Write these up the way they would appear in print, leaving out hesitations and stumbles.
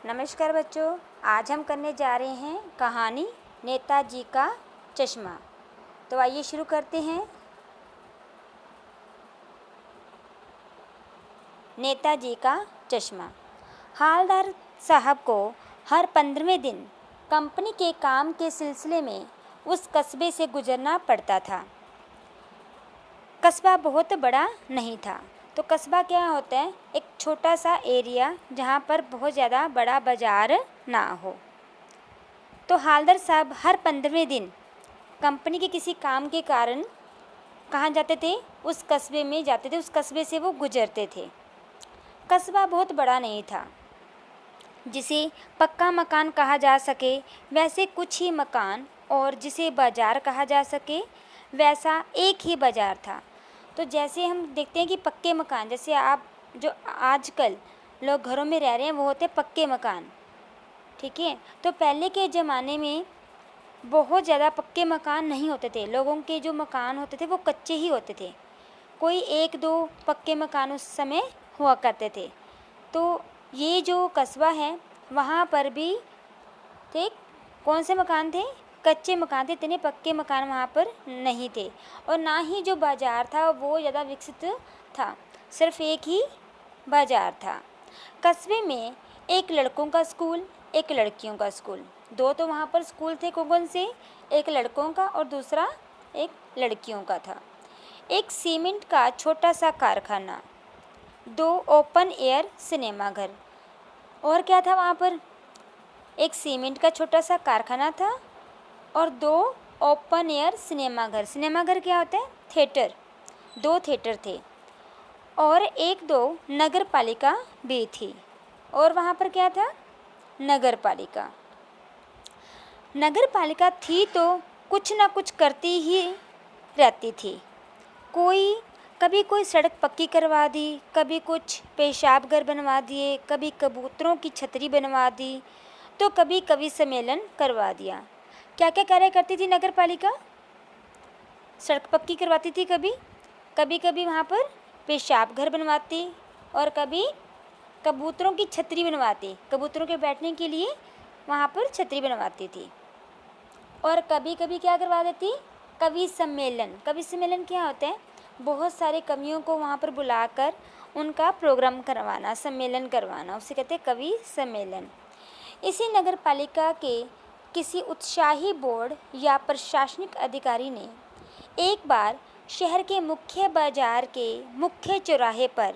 नमस्कार बच्चों, आज हम करने जा रहे हैं कहानी नेताजी का चश्मा। तो आइए शुरू करते हैं। नेताजी का चश्मा। हालदार साहब को हर 15वें दिन कंपनी के काम के सिलसिले में उस कस्बे से गुजरना पड़ता था। कस्बा बहुत बड़ा नहीं था। तो कस्बा क्या होता है? एक छोटा सा एरिया जहाँ पर बहुत ज़्यादा बड़ा बाज़ार ना हो। तो हालदार साहब हर 15वें दिन कंपनी के किसी काम के कारण कहाँ जाते थे? उस कस्बे में जाते थे। उस कस्बे से वो गुजरते थे। कस्बा बहुत बड़ा नहीं था जिसे पक्का मकान कहा जा सके वैसे कुछ ही मकान, और जिसे बाज़ार कहा जा सके वैसा एक ही बाज़ार था। तो जैसे हम देखते हैं कि पक्के मकान, जैसे आप जो आजकल लोग घरों में रह रहे हैं वो होते हैं पक्के मकान, ठीक है। तो पहले के ज़माने में बहुत ज़्यादा पक्के मकान नहीं होते थे। लोगों के जो मकान होते थे वो कच्चे ही होते थे। कोई एक दो पक्के मकान उस समय हुआ करते थे। तो ये जो कस्बा है वहाँ पर भी थे कौन से मकान थे? कच्चे मकान थे। इतने पक्के मकान वहाँ पर नहीं थे, और ना ही जो बाज़ार था वो ज़्यादा विकसित था। सिर्फ एक ही बाज़ार था। कस्बे में एक लड़कों का स्कूल, एक लड़कियों का स्कूल, दो तो वहाँ पर स्कूल थे। कौन से? एक लड़कों का और दूसरा एक लड़कियों का था। एक सीमेंट का छोटा सा कारखाना, दो ओपन एयर सिनेमा घर। और क्या था वहाँ पर? एक सीमेंट का छोटा सा कारखाना था और दो ओपन एयर सिनेमा घर। सिनेमा घर क्या होता है? थिएटर। दो थिएटर थे, और एक दो नगर पालिका भी थी। और वहाँ पर क्या था? नगर पालिका। नगर पालिका थी तो कुछ ना कुछ करती ही रहती थी। कभी कोई सड़क पक्की करवा दी, कभी कुछ पेशाब घर बनवा दिए, कभी कबूतरों की छतरी बनवा दी, तो कभी कवि सम्मेलन करवा दिया। क्या क्या कार्य करती थी नगर पालिका? सड़क पक्की करवाती थी, कभी कभी वहाँ पर पेशाब घर बनवाती, और कभी कबूतरों की छतरी बनवाती। कबूतरों के बैठने के लिए वहाँ पर छतरी बनवाती थी। और कभी कभी क्या करवा देती? कवि सम्मेलन। कवि सम्मेलन क्या होता है? बहुत सारे कवियों को वहाँ पर बुलाकर उनका प्रोग्राम करवाना, सम्मेलन करवाना, उसे कहते हैं कवि सम्मेलन। इसी नगर पालिका के किसी उत्साही बोर्ड या प्रशासनिक अधिकारी ने एक बार शहर के मुख्य बाजार के मुख्य चौराहे पर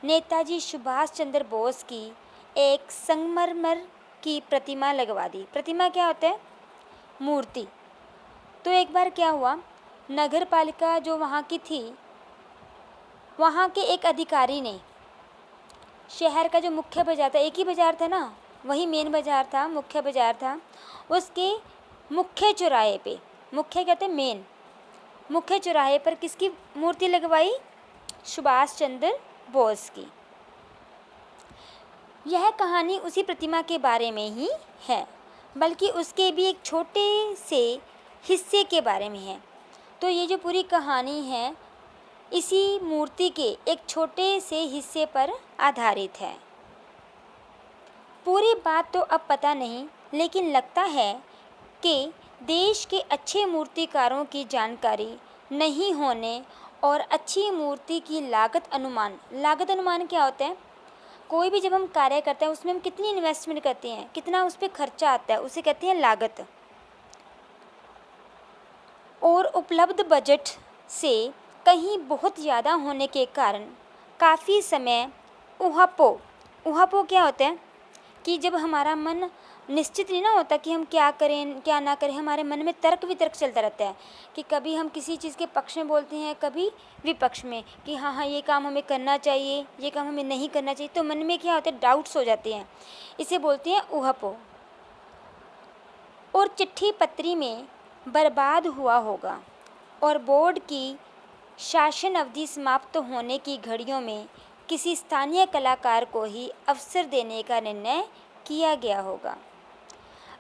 नेताजी सुभाष चंद्र बोस की एक संगमरमर की प्रतिमा लगवा दी। प्रतिमा क्या होता है? मूर्ति। तो एक बार क्या हुआ, नगर पालिका जो वहाँ की थी, वहाँ के एक अधिकारी ने शहर का जो मुख्य बाजार था, एक ही बाजार था ना, वही मेन बाजार था, मुख्य बाजार था, उसके मुख्य चौराहे पे, मुख्य कहते हैं मेन, मुख्य चौराहे पर किसकी मूर्ति लगवाई? सुभाष चंद्र बोस की। यह कहानी उसी प्रतिमा के बारे में ही है, बल्कि उसके भी एक छोटे से हिस्से के बारे में है। तो ये जो पूरी कहानी है इसी मूर्ति के एक छोटे से हिस्से पर आधारित है। पूरी बात तो अब पता नहीं, लेकिन लगता है कि देश के अच्छे मूर्तिकारों की जानकारी नहीं होने और अच्छी मूर्ति की लागत अनुमान क्या होता है? कोई भी जब हम कार्य करते हैं उसमें हम कितनी इन्वेस्टमेंट करते हैं, कितना उस पर खर्चा आता है, उसे कहते हैं लागत। और उपलब्ध बजट से कहीं बहुत ज़्यादा होने के कारण काफ़ी समय ऊहापोह क्या होता है कि जब हमारा मन निश्चित नहीं ना होता कि हम क्या करें क्या ना करें, हमारे मन में तर्क वितर्क चलता रहता है कि कभी हम किसी चीज़ के पक्ष में बोलते हैं, कभी विपक्ष में, कि हाँ ये काम हमें करना चाहिए, ये काम हमें नहीं करना चाहिए। तो मन में क्या होता है? डाउट्स हो जाते हैं। इसे बोलते हैं ऊहापोह। और चिट्ठी पत्री में बर्बाद हुआ होगा, और बोर्ड की शासन अवधि समाप्त होने की घड़ियों में किसी स्थानीय कलाकार को ही अवसर देने का निर्णय किया गया होगा।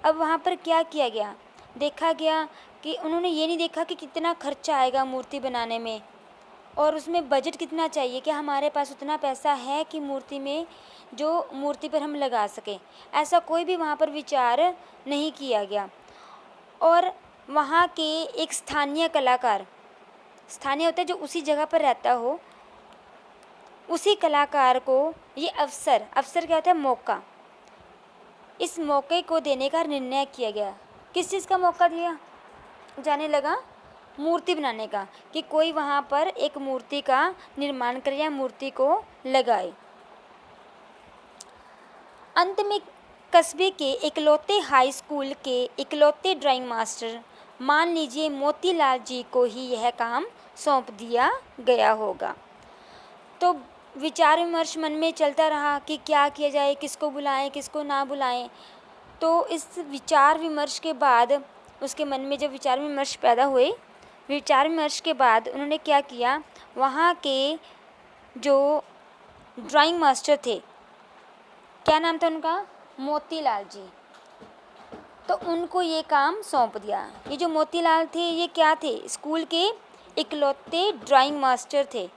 अब वहाँ पर क्या किया गया? देखा गया कि उन्होंने ये नहीं देखा कि कितना खर्चा आएगा मूर्ति बनाने में, और उसमें बजट कितना चाहिए, क्या हमारे पास उतना पैसा है कि मूर्ति में जो मूर्ति पर हम लगा सकें। ऐसा कोई भी वहाँ पर विचार नहीं किया गया। और वहाँ के एक स्थानीय कलाकार, स्थानीय होता है जो उसी जगह पर रहता हो, उसी कलाकार को ये अवसर क्या होता है, मौका, इस मौके को देने का निर्णय किया गया। किस चीज़ का मौका दिया जाने लगा, मूर्ति बनाने का, कि कोई वहाँ पर एक मूर्ति का निर्माण करे या मूर्ति को लगाए। अंत में कस्बे के इकलौते हाई स्कूल के इकलौते ड्राइंग मास्टर, मान लीजिए मोतीलाल जी को ही यह काम सौंप दिया गया होगा। तो विचार विमर्श मन में चलता रहा कि क्या किया जाए, किसको बुलाएं, किसको ना बुलाएं। तो इस विचार विमर्श के बाद, उसके मन में जब विचार विमर्श पैदा हुए, विचार विमर्श के बाद उन्होंने क्या किया, वहाँ के जो ड्राइंग मास्टर थे, क्या नाम था उनका, मोतीलाल जी, तो उनको ये काम सौंप दिया। ये जो मोतीलाल थे ये क्या थे, स्कूल के इकलौते ड्राइंग मास्टर थे।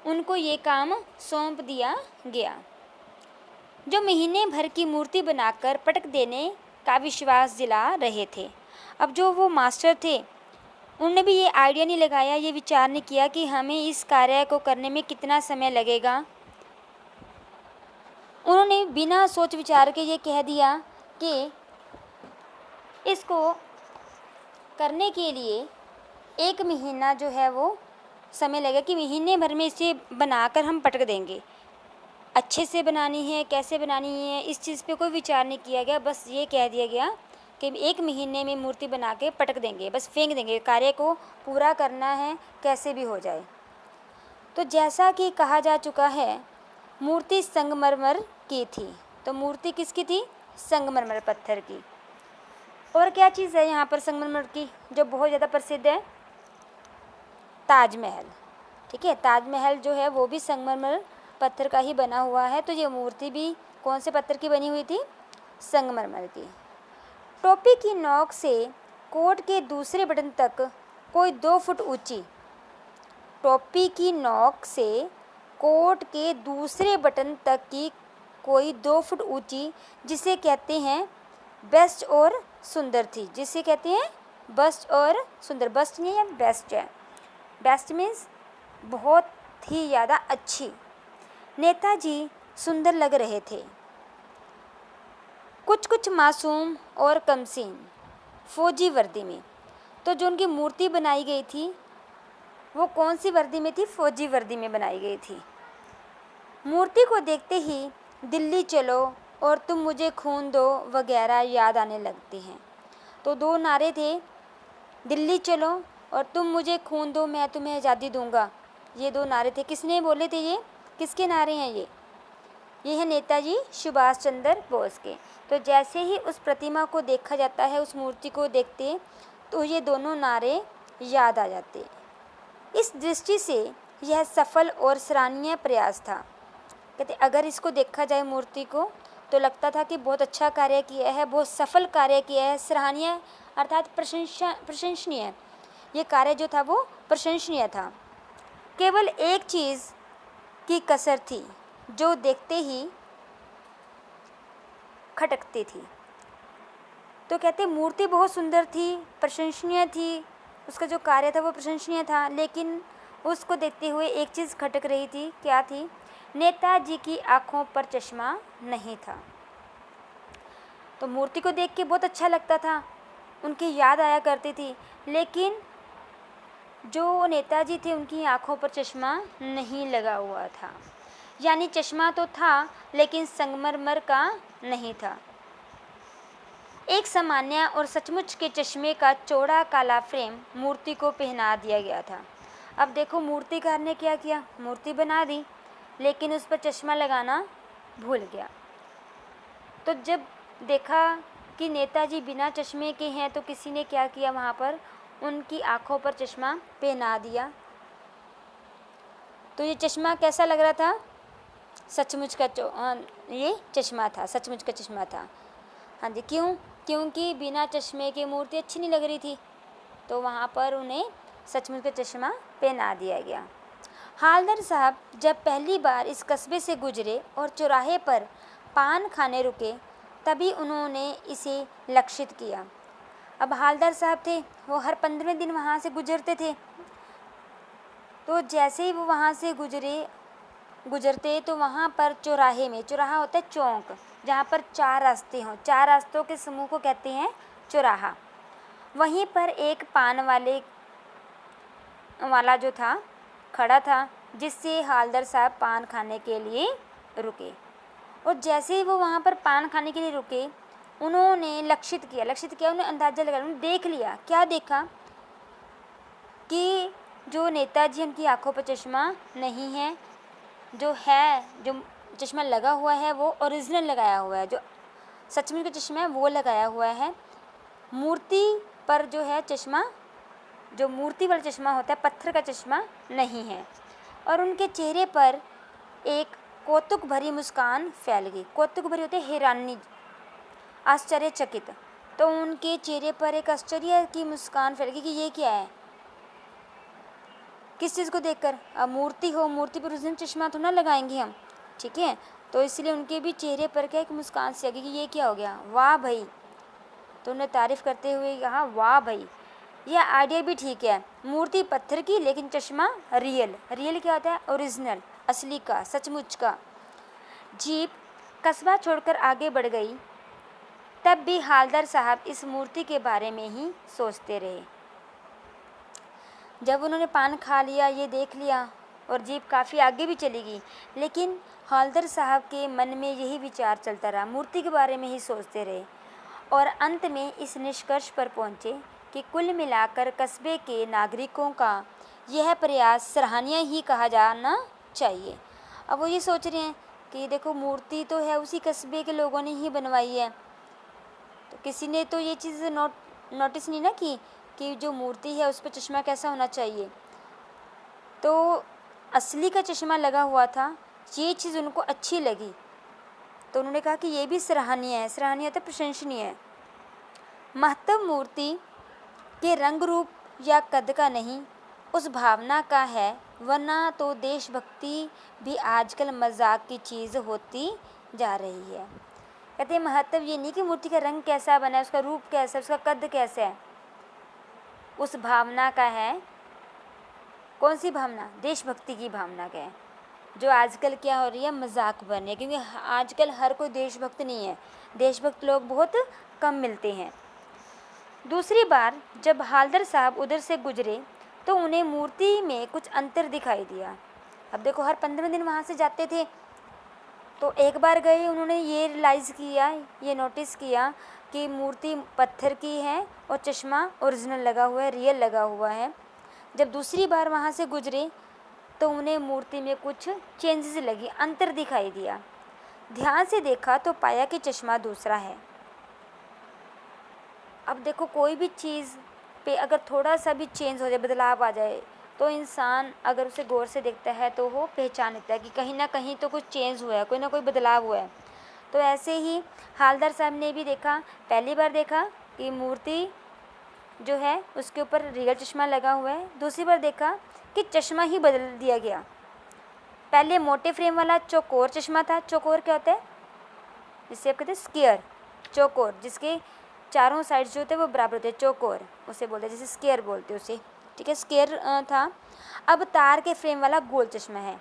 उनको ये काम सौंप दिया गया, जो महीने भर की मूर्ति बनाकर पटक देने का विश्वास दिला रहे थे। अब जो वो मास्टर थे उन्होंने भी ये आइडिया नहीं लगाया, ये विचार नहीं किया कि हमें इस कार्य को करने में कितना समय लगेगा। उन्होंने बिना सोच विचार के ये कह दिया कि इसको करने के लिए 1 महीना जो है वो समय लगेगा, कि महीने भर में इसे बनाकर हम पटक देंगे। अच्छे से बनानी है, कैसे बनानी है, इस चीज़ पे कोई विचार नहीं किया गया। बस ये कह दिया गया कि 1 महीने में मूर्ति बना के पटक देंगे, बस फेंक देंगे, कार्य को पूरा करना है कैसे भी हो जाए। तो जैसा कि कहा जा चुका है, मूर्ति संगमरमर की थी। तो मूर्ति किसकी थी, संगमरमर पत्थर की। और क्या चीज़ है यहाँ पर संगमरमर की जो बहुत ज़्यादा प्रसिद्ध है, ताजमहल। ठीक है, ताजमहल जो है वो भी संगमरमर पत्थर का ही बना हुआ है। तो ये मूर्ति भी कौन से पत्थर की बनी हुई थी, संगमरमर की। टोपी की नोक से कोट के दूसरे बटन तक कोई 2 फुट ऊंची, टोपी की नोक से कोट के दूसरे बटन तक की कोई 2 फुट ऊंची, जिसे कहते हैं बेस्ट और सुंदर थी। जिसे कहते हैं बेस्ट और सुंदर, बेस्ट नहीं है, बेस्ट है। बेस्ट मीन्स बहुत ही ज़्यादा अच्छी। नेताजी सुंदर लग रहे थे, कुछ मासूम और कमसीन, फौजी वर्दी में। तो जो उनकी मूर्ति बनाई गई थी वो कौन सी वर्दी में थी, फौजी वर्दी में बनाई गई थी। मूर्ति को देखते ही दिल्ली चलो और तुम मुझे खून दो वगैरह याद आने लगते हैं। तो 2 नारे थे, दिल्ली चलो और तुम मुझे खून दो, मैं तुम्हें आज़ादी दूंगा। ये 2 नारे थे। किसने बोले थे, ये किसके नारे हैं, ये है नेताजी सुभाष चंद्र बोस के। तो जैसे ही उस प्रतिमा को देखा जाता है, उस मूर्ति को देखते, तो ये दोनों नारे याद आ जाते। इस दृष्टि से यह सफल और सराहनीय प्रयास था। कहते अगर इसको देखा जाए मूर्ति को तो लगता था कि बहुत अच्छा कार्य किया है, बहुत सफल कार्य किया है, सराहनीय अर्थात प्रशंसनीय। ये कार्य जो था वो प्रशंसनीय था। केवल एक चीज़ की कसर थी जो देखते ही खटकती थी। तो कहते मूर्ति बहुत सुंदर थी, प्रशंसनीय थी, उसका जो कार्य था वो प्रशंसनीय था, लेकिन उसको देखते हुए एक चीज़ खटक रही थी। क्या थी, नेताजी की आँखों पर चश्मा नहीं था। तो मूर्ति को देख के बहुत अच्छा लगता था, उनकी याद आया करती थी, लेकिन जो नेताजी थे उनकी आँखों पर चश्मा नहीं लगा हुआ था। यानी चश्मा तो था लेकिन संगमरमर का नहीं था। एक सामान्य और सचमुच के चश्मे का चौड़ा काला फ्रेम मूर्ति को पहना दिया गया था। अब देखो मूर्तिकार ने क्या किया, मूर्ति बना दी लेकिन उस पर चश्मा लगाना भूल गया। तो जब देखा कि नेताजी बिना चश्मे के हैं तो किसी ने क्या किया, वहाँ पर उनकी आँखों पर चश्मा पहना दिया। तो ये चश्मा कैसा लग रहा था, सचमुच का ये चश्मा था, सचमुच का चश्मा था। हाँ जी, क्योंकि बिना चश्मे की मूर्ति अच्छी नहीं लग रही थी, तो वहाँ पर उन्हें सचमुच का चश्मा पहना दिया गया। हालदार साहब जब पहली बार इस कस्बे से गुजरे और चौराहे पर पान खाने रुके, तभी उन्होंने इसे लक्षित किया। अब हालदार साहब थे, वो हर 15वें दिन वहाँ से गुजरते थे। तो जैसे ही वो वहाँ से गुजरते तो वहाँ पर चौराहे में, चौराहा होता है चौक, जहाँ पर 4 रास्ते हों, 4 रास्तों के समूह को कहते हैं चौराहा। वहीं पर एक पान वाला जो था खड़ा था, जिससे हालदार साहब पान खाने के लिए रुके। और जैसे ही वो वहाँ पर पान खाने के लिए रुके, उन्होंने लक्षित किया, उन्हें अंदाज़ा लगा, उन्होंने देख लिया। क्या देखा कि जो नेताजी, उनकी आंखों पर चश्मा नहीं है, जो चश्मा लगा हुआ है वो ओरिजिनल लगाया हुआ है, जो सचमुच का चश्मा है वो लगाया हुआ है। मूर्ति पर जो है चश्मा, जो मूर्ति वाला चश्मा होता है, पत्थर का चश्मा नहीं है। और उनके चेहरे पर एक कौतुक भरी मुस्कान फैल गई। कौतुक भरी होते हैरानी, आश्चर्यचकित। तो उनके चेहरे पर एक आश्चर्य की मुस्कान फैल गई कि ये क्या है, किस चीज़ को देखकर। अब मूर्ति पर ओरिजिनल चश्मा तो ना लगाएंगे हम, ठीक है। तो इसलिए उनके भी चेहरे पर क्या एक मुस्कान सी आ गई कि ये क्या हो गया, वाह भाई। तो उन्हें तारीफ़ करते हुए कहा, वाह भाई, यह आइडिया भी ठीक है। मूर्ति पत्थर की लेकिन चश्मा रियल क्या होता है, ओरिजिनल, असली का, सचमुच का। जीप कस्बा छोड़कर आगे बढ़ गई। तब भी हालदार साहब इस मूर्ति के बारे में ही सोचते रहे। जब उन्होंने पान खा लिया, ये देख लिया और जीप काफ़ी आगे भी चली गई, लेकिन हालदार साहब के मन में यही विचार चलता रहा, मूर्ति के बारे में ही सोचते रहे। और अंत में इस निष्कर्ष पर पहुँचे कि कुल मिलाकर कस्बे के नागरिकों का यह प्रयास सराहनीय ही कहा जाना चाहिए। अब वो ये सोच रहे हैं कि देखो, मूर्ति तो है उसी कस्बे के लोगों ने ही बनवाई है, तो किसी ने तो ये चीज़ नोटिस नहीं ना की कि जो मूर्ति है उस पर चश्मा कैसा होना चाहिए। तो असली का चश्मा लगा हुआ था, ये चीज़ उनको अच्छी लगी, तो उन्होंने कहा कि ये भी सराहनीय है, तो प्रशंसनीय है। महत्व मूर्ति के रंग रूप या कद का नहीं, उस भावना का है, वरना तो देशभक्ति भी आजकल मजाक की चीज़ होती जा रही है। कहते हैं महत्व ये नहीं कि मूर्ति का रंग कैसा बना है, उसका रूप कैसा है, उसका कद कैसा है, उस भावना का है। कौन सी भावना? देशभक्ति की भावना का है, जो आजकल क्या हो रही है, मजाक बन रही है। क्योंकि आजकल हर कोई देशभक्त नहीं है, देशभक्त लोग बहुत कम मिलते हैं। दूसरी बार जब हालदार साहब उधर से गुजरे तो उन्हें मूर्ति में कुछ अंतर दिखाई दिया। अब देखो, हर 15 दिन वहाँ से जाते थे, तो एक बार गए, उन्होंने ये रियलाइज़ किया, ये नोटिस किया कि मूर्ति पत्थर की है और चश्मा ओरिजिनल लगा हुआ है, रियल लगा हुआ है। जब दूसरी बार वहाँ से गुजरे तो उन्हें मूर्ति में कुछ चेंजेस लगी, अंतर दिखाई दिया। ध्यान से देखा तो पाया कि चश्मा दूसरा है। अब देखो, कोई भी चीज़ पे अगर थोड़ा सा भी चेंज हो जाए, बदलाव आ जाए, तो इंसान अगर उसे गौर से देखता है तो वो पहचान लेता है कि कहीं ना कहीं तो कुछ चेंज हुआ है, कोई ना कोई बदलाव हुआ है। तो ऐसे ही हालदार साहब ने भी देखा, पहली बार देखा कि मूर्ति जो है उसके ऊपर रियल चश्मा लगा हुआ है। दूसरी बार देखा कि चश्मा ही बदल दिया गया। पहले मोटे फ्रेम वाला चौकोर चश्मा था। चौकोर क्या होता है? जिससे आप कहते हैं स्क्वायर, चौकोर, जिसके चारों साइड जो होते हैं वो बराबर होते हैं, चौकोर उसे बोलते हैं, जैसे स्क्वायर बोलते हैं उसे, ठीक है, स्क्वायर था। अब तार के फ्रेम वाला गोल चश्मा है।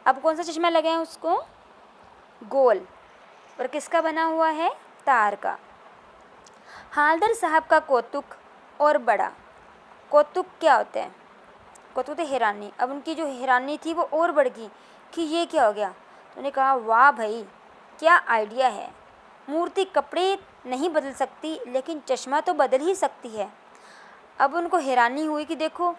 अब कौन सा चश्मा लगा है उसको? गोल। और किसका बना हुआ है? तार का। हालदार साहब का कौतुक और बड़ा। कौतुक क्या होता है? कौतुक तो हैरानी। अब उनकी जो हैरानी थी वो और बढ़ गई कि ये क्या हो गया। तो उन्होंने कहा, वाह भाई, क्या आइडिया है। मूर्ति कपड़े नहीं बदल सकती, लेकिन चश्मा तो बदल ही सकती है। अब उनको हैरानी हुई कि देखो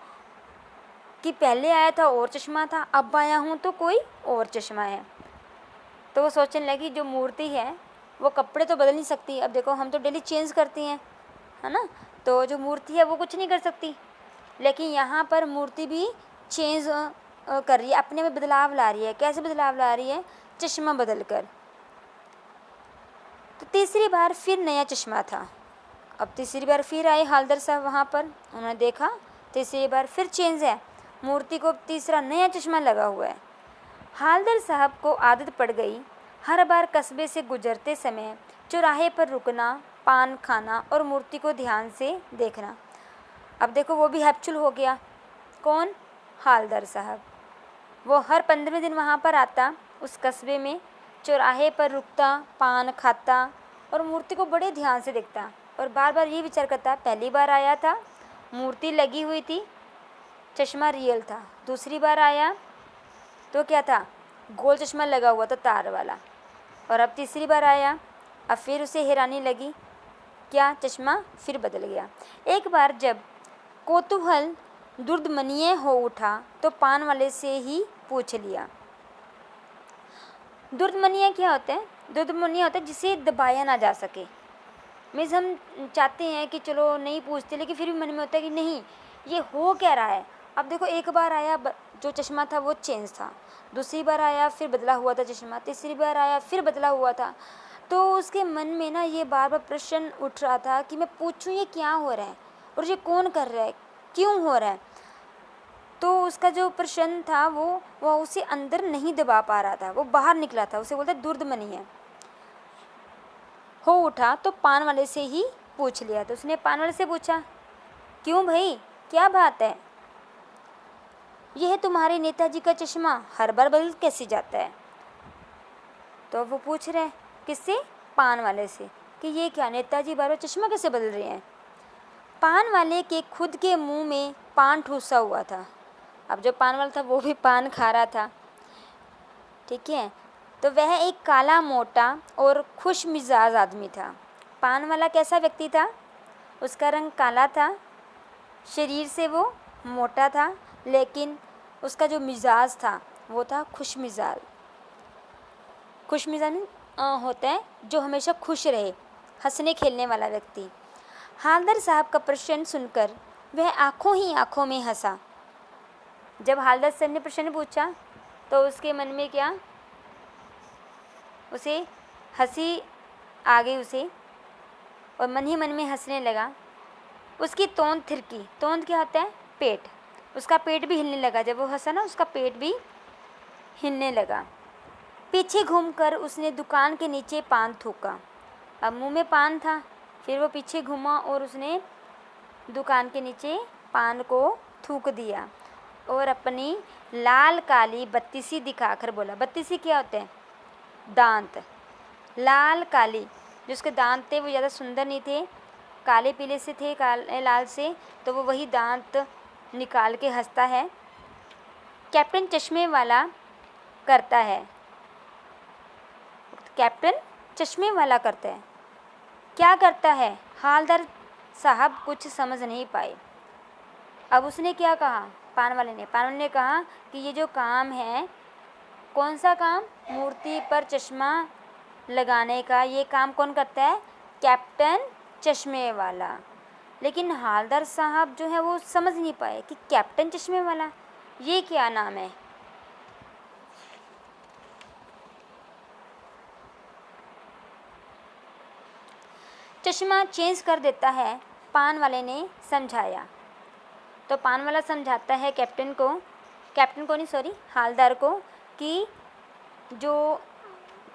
कि पहले आया था और चश्मा था, अब आया हूँ तो कोई और चश्मा है। तो वो सोचने लगी, जो मूर्ति है वो कपड़े तो बदल नहीं सकती। अब देखो, हम तो डेली चेंज करते हैं, है ना, तो जो मूर्ति है वो कुछ नहीं कर सकती, लेकिन यहाँ पर मूर्ति भी चेंज कर रही है, अपने में बदलाव ला रही है। कैसे बदलाव ला रही है? चश्मा बदल कर। तो तीसरी बार फिर नया चश्मा था। अब तीसरी बार फिर आए हालदार साहब वहाँ पर, उन्होंने देखा तीसरी बार फिर चेंज है, मूर्ति को तीसरा नया चश्मा लगा हुआ है। हालदर साहब को आदत पड़ गई हर बार कस्बे से गुजरते समय चौराहे पर रुकना, पान खाना और मूर्ति को ध्यान से देखना। अब देखो वो भी हैप्चुअल हो गया। कौन? हालदर साहब। वो हर 15वें दिन वहाँ पर आता, उस कस्बे में चौराहे पर रुकता, पान खाता और मूर्ति को बड़े ध्यान से देखता और बार बार ये विचार करता, पहली बार आया था मूर्ति लगी हुई थी, चश्मा रियल था। दूसरी बार आया तो क्या था? गोल चश्मा लगा हुआ था तार वाला। और अब तीसरी बार आया, अब फिर उसे हैरानी लगी, क्या? चश्मा फिर बदल गया। एक बार जब कौतूहल दुर्दमनीय हो उठा तो पान वाले से ही पूछ लिया। दुर्दमनीय क्या होता है? दुर्दमनीय होता है जिसे दबाया ना जा सके। मीन्स हम चाहते हैं कि चलो नहीं पूछते, लेकिन फिर भी मन में होता है कि नहीं, ये हो क्या रहा है। अब देखो एक बार आया, जो चश्मा था वो चेंज था, दूसरी बार आया फिर बदला हुआ था चश्मा, तीसरी बार आया फिर बदला हुआ था। तो उसके मन में ना ये बार बार प्रश्न उठ रहा था कि मैं पूछूं ये क्या हो रहा है और ये कौन कर रहा है, क्यों हो रहा है। तो उसका जो प्रश्न था वो उसे अंदर नहीं दबा पा रहा था, वो बाहर निकला था, उसे बोलते दुर्दमनीय हो उठा तो पान वाले से ही पूछ लिया। तो उसने पान वाले से पूछा, क्यों भाई, क्या बात है? यह तुम्हारे नेताजी का चश्मा हर बार बदल कैसे जाता है? तो वो पूछ रहे, किससे? पान वाले से, कि ये क्या नेताजी बार बार चश्मा कैसे बदल रहे हैं। पान वाले के खुद के मुंह में पान ठूसा हुआ था। अब जो पान वाला था वो भी पान खा रहा था, ठीक है। तो वह एक काला, मोटा और खुश मिजाज आदमी था। पान वाला कैसा व्यक्ति था? उसका रंग काला था, शरीर से वो मोटा था, लेकिन उसका जो मिजाज था वो था खुश मिजाज। खुश मिजाज होता है जो हमेशा खुश रहे, हंसने खेलने वाला व्यक्ति। हालदर साहब का प्रश्न सुनकर वह आंखों ही आंखों में हंसा। जब हालदर साहब ने प्रश्न पूछा तो उसके मन में क्या, उसे हंसी आ गई उसे, और मन ही मन में हंसने लगा। उसकी तोंद थिरकी। तोंद क्या होता है? पेट। उसका पेट भी हिलने लगा। जब वो हंसा ना, उसका पेट भी हिलने लगा। पीछे घूमकर उसने दुकान के नीचे पान थूका। अब मुंह में पान था, फिर वो पीछे घूमा और उसने दुकान के नीचे पान को थूक दिया और अपनी लाल काली बत्तीसी दिखाकर बोला। बत्तीसी क्या होते हैं? दांत। लाल काली, जो उसके दांत थे वो ज़्यादा सुंदर नहीं थे, काले पीले से थे, काले लाल से, तो वो वही दांत निकाल के हंसता है। कैप्टन चश्मे वाला करता है। कैप्टन चश्मे वाला करता है। क्या करता है? हालदार साहब कुछ समझ नहीं पाए। अब उसने क्या कहा? पान वाले ने कहा कि ये जो काम है, कौन सा काम? मूर्ति पर चश्मा लगाने का, ये काम कौन करता है? कैप्टन चश्मे वाला। लेकिन हालदार साहब जो है वो समझ नहीं पाए कि कैप्टन चश्मे वाला ये क्या नाम है। चश्मा चेंज कर देता है, पान वाले ने समझाया। तो पान वाला समझाता है कैप्टन को नहीं, सॉरी, हालदार को, कि जो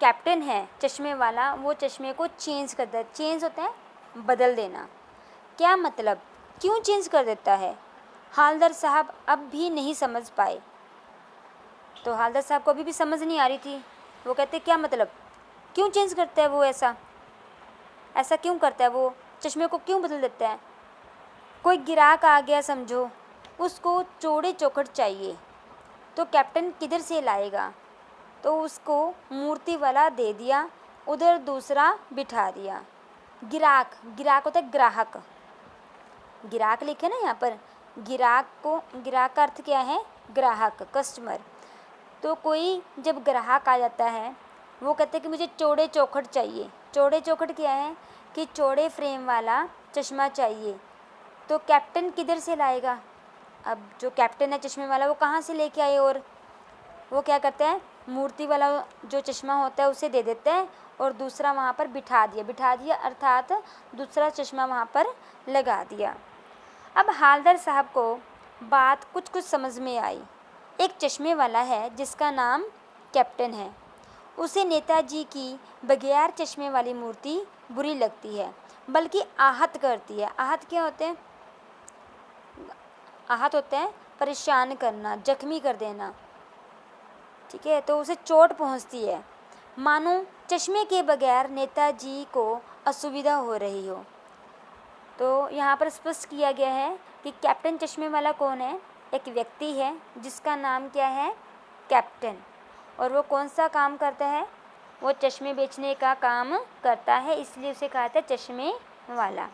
कैप्टन है चश्मे वाला वो चश्मे को चेंज करता है। चेंज होता है बदल देना। क्या मतलब? क्यों चेंज कर देता है? हालदार साहब अब भी नहीं समझ पाए। तो हालदार साहब को अभी भी समझ नहीं आ रही थी। वो कहते क्या मतलब, क्यों चेंज करता है वो, ऐसा क्यों करता है, वो चश्मे को क्यों बदल देता है? कोई गिराक आ गया समझो, उसको चौड़े चौखट चाहिए, तो कैप्टन किधर से लाएगा? तो उसको मूर्ति वाला दे दिया, उधर दूसरा बिठा दिया। गिराक होता है ग्राहक। गिराक लिखे ना यहाँ पर, गिराक का अर्थ क्या है? ग्राहक, कस्टमर। तो कोई जब ग्राहक आ जाता है, वो कहते हैं कि मुझे चौड़े चौखट चाहिए। चौड़े चौखट क्या है? कि चौड़े फ्रेम वाला चश्मा चाहिए। तो कैप्टन किधर से लाएगा? अब जो कैप्टन है चश्मे वाला, वो कहाँ से लेके आए? और वो क्या करता है, मूर्ति वाला जो चश्मा होता है उसे दे देता है और दूसरा वहाँ पर बिठा दिया अर्थात दूसरा चश्मा वहाँ पर लगा दिया। अब हालदर साहब को बात कुछ कुछ समझ में आई। एक चश्मे वाला है जिसका नाम कैप्टन है। उसे नेताजी की बगैर चश्मे वाली मूर्ति बुरी लगती है, बल्कि आहत करती है। आहत क्या होते हैं? आहत होते हैं परेशान करना, जख्मी कर देना, ठीक है। तो उसे चोट पहुंचती है, मानो चश्मे के बगैर नेताजी को असुविधा हो रही हो। तो यहाँ पर स्पष्ट किया गया है कि कैप्टन चश्मे वाला कौन है? एक व्यक्ति है जिसका नाम क्या है? कैप्टन। और वो कौन सा काम करता है? वो चश्मे बेचने का काम करता है, इसलिए उसे कहा था चश्मे वाला।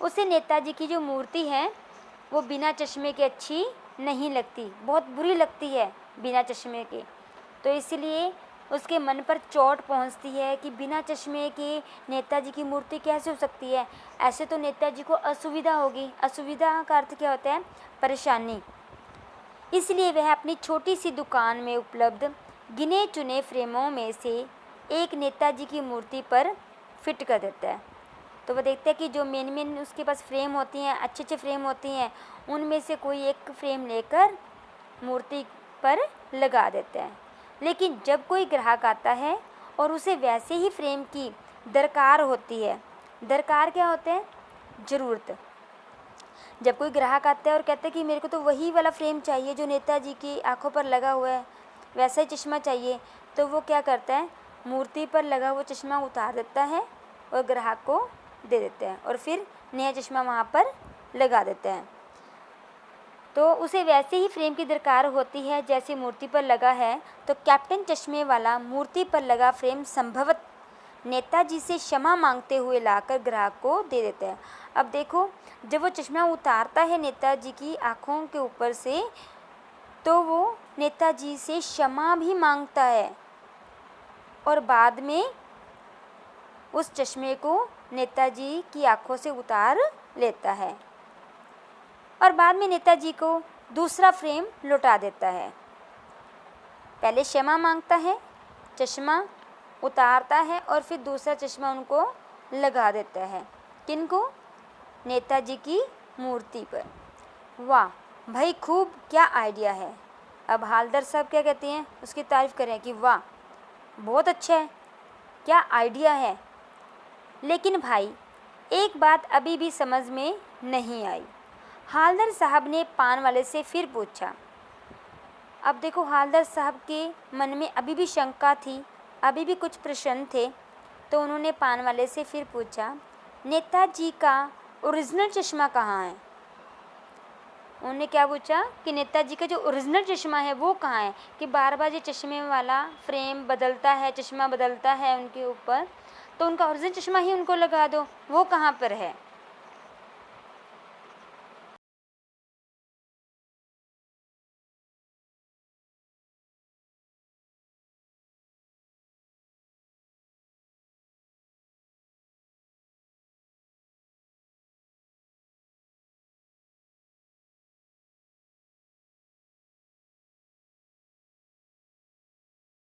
उसे नेताजी की जो मूर्ति है वो बिना चश्मे के अच्छी नहीं लगती, बहुत बुरी लगती है बिना चश्मे के। तो इसलिए उसके मन पर चोट पहुंचती है कि बिना चश्मे के नेताजी की मूर्ति कैसे हो सकती है? ऐसे तो नेताजी को असुविधा होगी। असुविधा का अर्थ क्या होता है? परेशानी। इसलिए वह अपनी छोटी सी दुकान में उपलब्ध गिने चुने फ्रेमों में से एक नेताजी की मूर्ति पर फिट कर देता है। तो वह देखता है कि जो मेन उसके पास फ्रेम होती हैं, अच्छे अच्छे फ्रेम होती हैं, उनमें से कोई एक फ्रेम लेकर मूर्ति पर लगा देता है। लेकिन जब कोई ग्राहक आता है और उसे वैसे ही फ्रेम की दरकार होती है, दरकार क्या होते हैं? ज़रूरत। जब कोई ग्राहक आता है और कहता है कि मेरे को तो वही वाला फ्रेम चाहिए जो नेताजी की आंखों पर लगा हुआ है, वैसा ही चश्मा चाहिए, तो वो क्या करता है? मूर्ति पर लगा हुआ चश्मा उतार देता है और ग्राहक को दे देते हैं और फिर नया चश्मा वहाँ पर लगा देते हैं। तो उसे वैसे ही फ्रेम की दरकार होती है जैसे मूर्ति पर लगा है। तो कैप्टन चश्मे वाला मूर्ति पर लगा फ्रेम संभवतः नेताजी से क्षमा मांगते हुए लाकर ग्राहक को दे देते हैं। अब देखो, जब वो चश्मा उतारता है नेताजी की आँखों के ऊपर से, तो वो नेताजी से क्षमा भी मांगता है और बाद में उस चश्मे को नेताजी की आंखों से उतार लेता है और बाद में नेताजी को दूसरा फ्रेम लौटा देता है। पहले क्षमा मांगता है, चश्मा उतारता है और फिर दूसरा चश्मा उनको लगा देता है। किनको? नेताजी की मूर्ति पर। वाह भाई, खूब, क्या आइडिया है। अब हालदर साहब क्या कहते हैं? उसकी तारीफ़ करें कि वाह बहुत अच्छा है, क्या आइडिया है। लेकिन भाई एक बात अभी भी समझ में नहीं आई। हालदर साहब ने पान वाले से फिर पूछा। अब देखो, हालदर साहब के मन में अभी भी शंका थी, अभी भी कुछ प्रश्न थे। तो उन्होंने पान वाले से फिर पूछा, नेताजी का ओरिजिनल चश्मा कहाँ है? उन्होंने क्या पूछा कि नेताजी का जो ओरिजिनल चश्मा है वो कहाँ है? कि बार बार ये चश्मे वाला फ्रेम बदलता है, चश्मा बदलता है उनके ऊपर, तो उनका ओरिजिनल चश्मा ही उनको लगा दो, वो कहाँ पर है?